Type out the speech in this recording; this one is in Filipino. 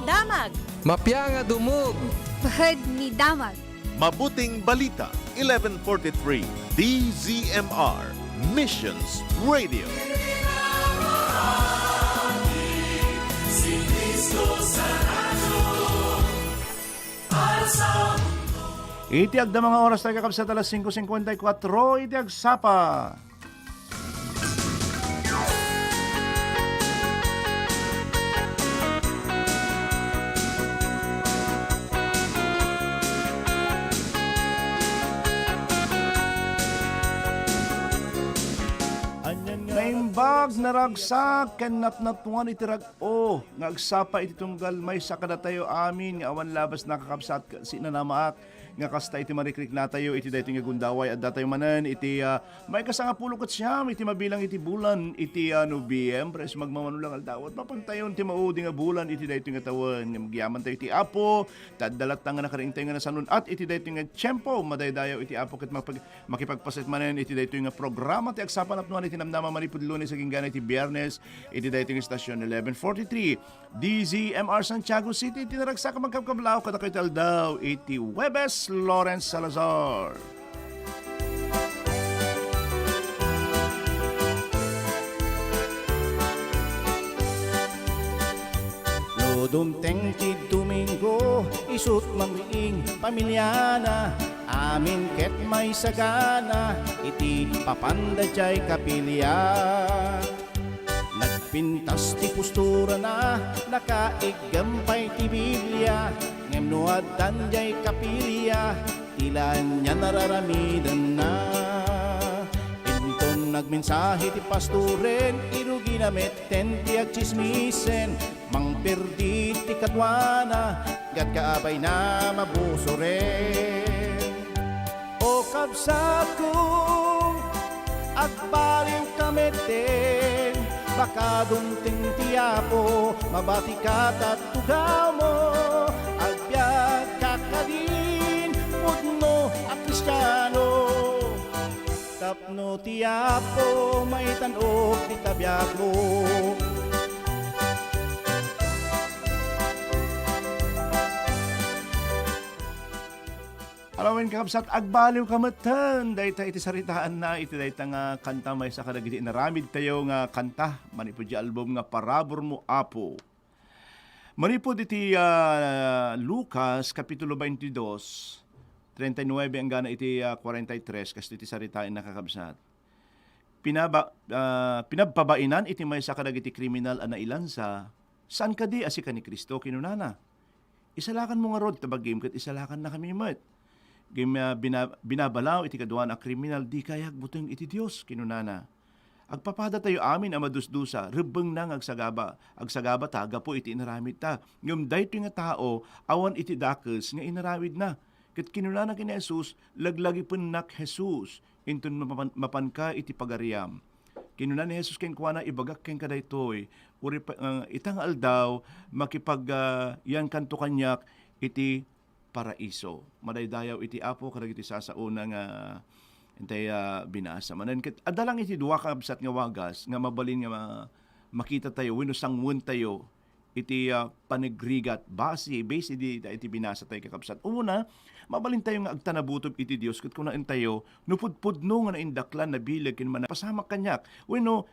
damag. Mapya nga dumog. Bahad ni damag. Mabuting Balita, 1143, DZMR, Missions Radio. Itiag na mga oras tayo kakabsat alas 5:54, itiag sapa. Naimbag naragsak ken natnatuan itirag o ngagsapa iti tunggal may sakada tayo amin nga awan labas nakakabsat sinanamaak nga kasta iti marikrik na tayo iti dayto nga gundaway at datayo manan iti may kasanga pulo ket siyam iti mabilang iti bulan iti Nobyembre magmamano lang aldawat mapantayon ti maudi nga bulan iti dayto nga tawen nga magyaman tayo iti Apo tadalat nga nakaring tayo nga nasanun at iti dayto nga tiyempo madaydayaw iti Apo ket makipagpaset manan iti dayto nga programa ti agsapan apnuan iti namnama manipud Lunes saging gana iti Biyernes iti dayto nga istasyon 1143 DZMR Santiago City iti naragsak magkabkablaw kada kay taldaw iti Webes Lawrence Salazar. Dumteng ti Domingo, isut mangwiing pamilyana, amin ket may sagana, iti papandajay kapilya. Nagpintas ti postura na, nakaigampay ti Biblia, ngem nuad danjay kapilya, tila niya nararamidan na. Inton nagmensahe ti pastoren, irugi na metten ti agchismisen, mang perdi ti katwana, gat kaabay na mabuso rin. O kabsat kong agbaliw kameten, baka dumting ti Apo, mabati ka at tugaw mo, agbyag kakadin, pudno at kristyano. Tapno ti Apo, maitanok ti kabiyag mo. Alawin kakabsat, agbaliw kamatan. Dahil iti saritaan na, iti dahil nga kanta may sa kadagiti naramid tayo nga kanta. Manipod di album nga Parabor Mo Apo. Manipod iti Lucas, Kapitulo 22, 39 ang gana iti 43, kasi iti saritaan na kakabsat. Pinabpabainan iti may sa kadagiti kriminal na ilansa, saan ka di asika ni Kristo kinunana? Isalakan mo nga rod, tabagim kat isalakan na kami mat. Binabalaw iti kaduan a kriminal di kayag buteng iti Dios kinunana. Agpapada tayo amin a madusdusa, rebeng nang agsagaba taga po iti inaramid ta. Ngem daytoy nga tao awan iti dakes nga inaramid na. Ket kinunana ken Jesus laglagi pennak Jesus inton mapanka iti pagariam. Kinuna ni Jesus ken kuana ibagak ken kadaytoy uri itang aldaw makipag yan kanto kanyak iti paraiso. Madaydayaw iti Apo kadag iti sasauna nga intay binasa. Manan ket adalang iti duwa ka absat nga wagas nga mabalin nga makita tayo wenno sangwen tayo iti panagrigat base iti binasa tayo kakabsat. Una, mabalin tayo nga agtanabutob iti Dios ket kuna tayo nupudpudno nga naindaklan na bilag ken man pasama kanyak. Wenno